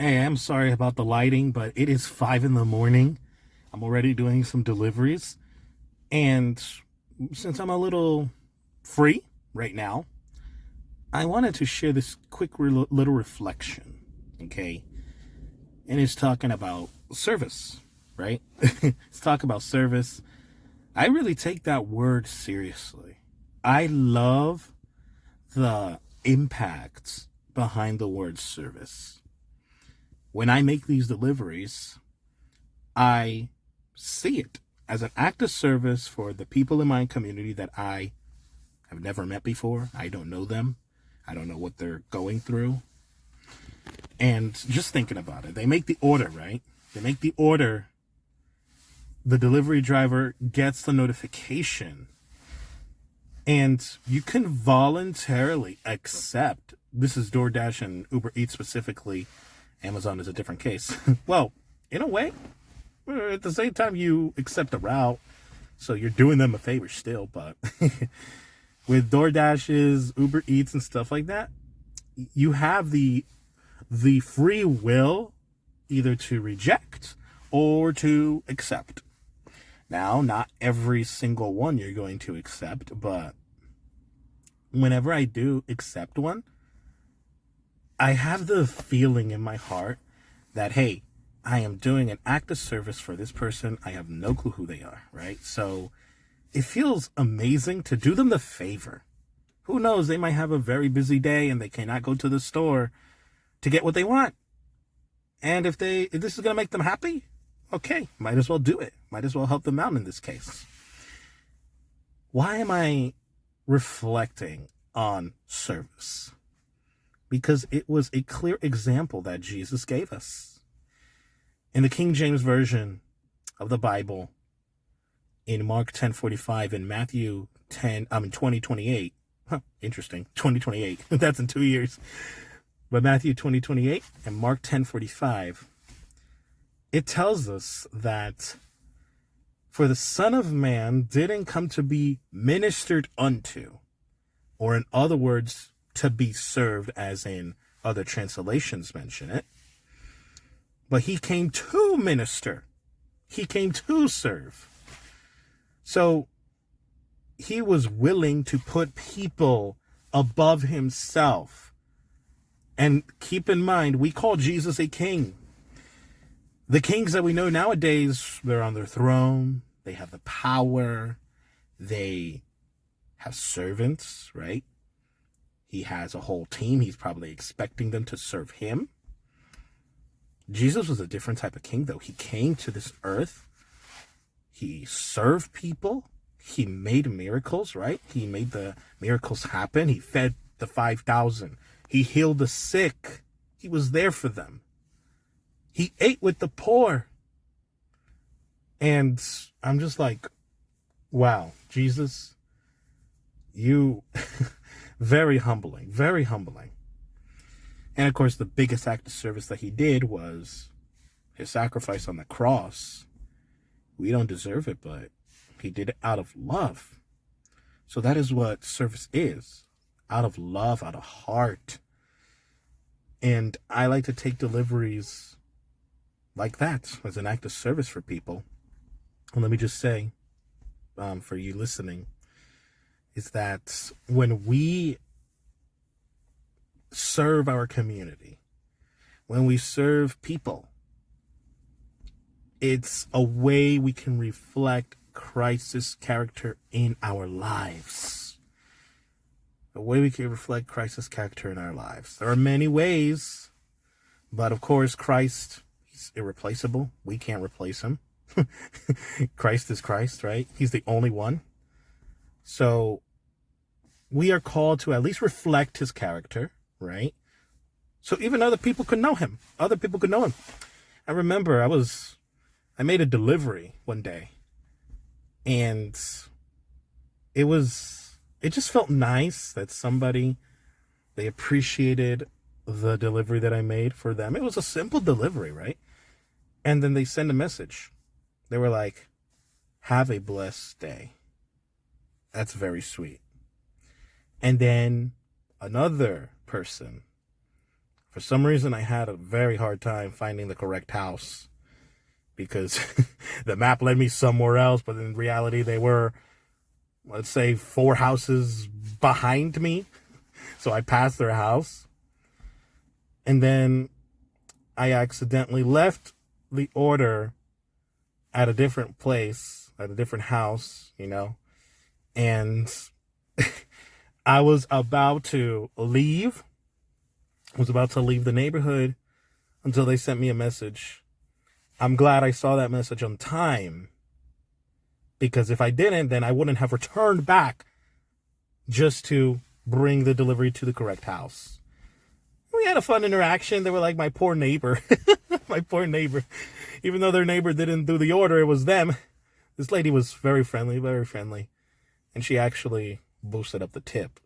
Hey, I'm sorry about the lighting, but it is 5 in the morning. I'm already doing some deliveries. And since I'm a little free right now, I wanted to share this quick little reflection. Okay. And it's talking about service, right? It's talking about service. I really take that word seriously. I love the impact behind the word service. When I make these deliveries, I see it as an act of service for the people in my community that I have never met before. I don't know them. I don't know what they're going through. And just thinking about it, they make the order, right? They make the order. The delivery driver gets the notification. And you can voluntarily accept. This is DoorDash and Uber Eats specifically. Amazon is a different case. Well, in a way, at the same time, you accept the route, so you're doing them a favor still. But with DoorDashes, Uber Eats, and stuff like that, you have the free will either to reject or to accept. Now, not every single one you're going to accept, but whenever I do accept one, I have the feeling in my heart that, hey, I am doing an act of service for this person. I have no clue who they are, right? So it feels amazing to do them the favor. Who knows? They might have a very busy day and they cannot go to the store to get what they want. And if this is going to make them happy, okay, might as well do it. Might as well help them out in this case. Why am I reflecting on service? Because it was a clear example that Jesus gave us. In the King James Version of the Bible, in Mark 10:45 and Matthew 20:28. Interesting. 2028. That's in 2 years. But Matthew 20:28 and Mark 10:45, it tells us that for the Son of Man didn't come to be ministered unto, or in other words, to be served, as in other translations mention it, but he came to minister. He came to serve. So he was willing to put people above himself. And keep in mind, we call Jesus a king. The kings that we know nowadays, they're on their throne. They have the power. They have servants, right? He has a whole team. He's probably expecting them to serve him. Jesus was a different type of king, though. He came to this earth. He served people. He made miracles, right? He made the miracles happen. He fed the 5,000. He healed the sick. He was there for them. He ate with the poor. And I'm just like, wow, Jesus, you, very humbling, very humbling. And of course, the biggest act of service that he did was his sacrifice on the cross. We don't deserve it, but he did it out of love. So that is what service is. Out of love, out of heart. And I like to take deliveries like that as an act of service for people. And let me just say, for you listening, is that when we serve our community, when we serve people, it's a way we can reflect Christ's character in our lives. A way we can reflect Christ's character in our lives. There are many ways, but of course, Christ, he's irreplaceable. We can't replace him. Christ is Christ, right? He's the only one. So we are called to at least reflect his character, right? So even other people could know him. Other people could know him. I remember I made a delivery one day, and it just felt nice that they appreciated the delivery that I made for them. It was a simple delivery, right? And then they send a message. They were like, have a blessed day. That's very sweet. And then another person For some reason, I had a very hard time finding the correct house because the map led me somewhere else, but in reality, they were, let's say, 4 houses behind me. So I passed their house. And then I accidentally left the order at a different place, at a different house, and I was about to leave. I was about to leave the neighborhood until they sent me a message. I'm glad I saw that message on time, because if I didn't, then I wouldn't have returned back just to bring the delivery to the correct house. We had a fun interaction. They were like my poor neighbor. My poor neighbor. Even though their neighbor didn't do the order, it was them. This lady was very friendly, very friendly. And she actually boosted up the tip.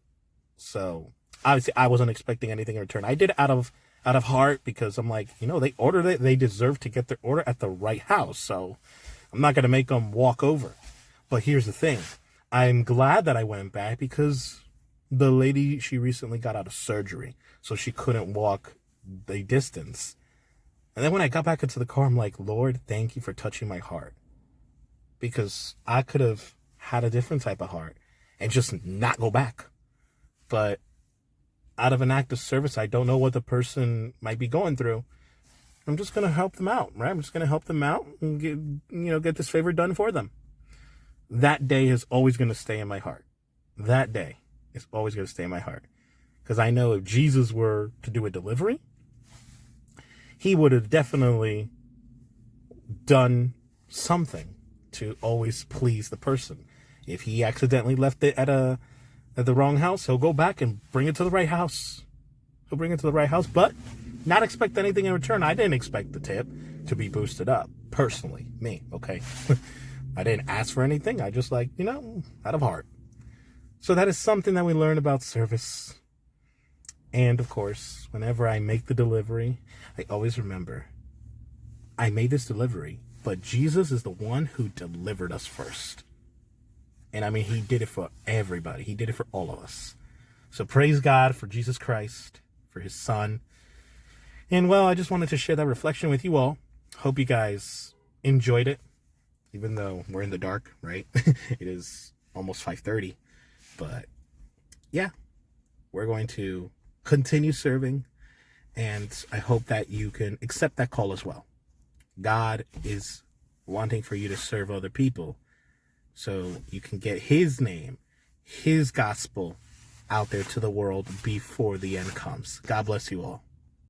So obviously I wasn't expecting anything in return. I did it out of heart, because I'm like, they ordered it. They deserve to get their order at the right house. So I'm not going to make them walk over. But here's the thing. I'm glad that I went back, because the lady, she recently got out of surgery, so she couldn't walk the distance. And then when I got back into the car, I'm like, Lord, thank you for touching my heart, because I could have had a different type of heart and just not go back. But out of an act of service, I don't know what the person might be going through. I'm just going to help them out, right? I'm just going to help them out and get this favor done for them. That day is always going to stay in my heart. That day is always going to stay in my heart. Because I know if Jesus were to do a delivery, he would have definitely done something to always please the person. If he accidentally left it at the wrong house, he'll go back and bring it to the right house. He'll bring it to the right house, but not expect anything in return. I didn't expect the tip to be boosted up. Personally, me, okay? I didn't ask for anything. I just out of heart. So that is something that we learn about service. And of course, whenever I make the delivery, I always remember, I made this delivery, but Jesus is the one who delivered us first. And I mean, he did it for everybody. He did it for all of us. So praise God for Jesus Christ, for his son. And well, I just wanted to share that reflection with you all. Hope you guys enjoyed it, even though we're in the dark, right? It is almost 5:30. But yeah, we're going to continue serving. And I hope that you can accept that call as well. God is wanting for you to serve other people, so you can get his name, his gospel out there to the world before the end comes. God bless you all.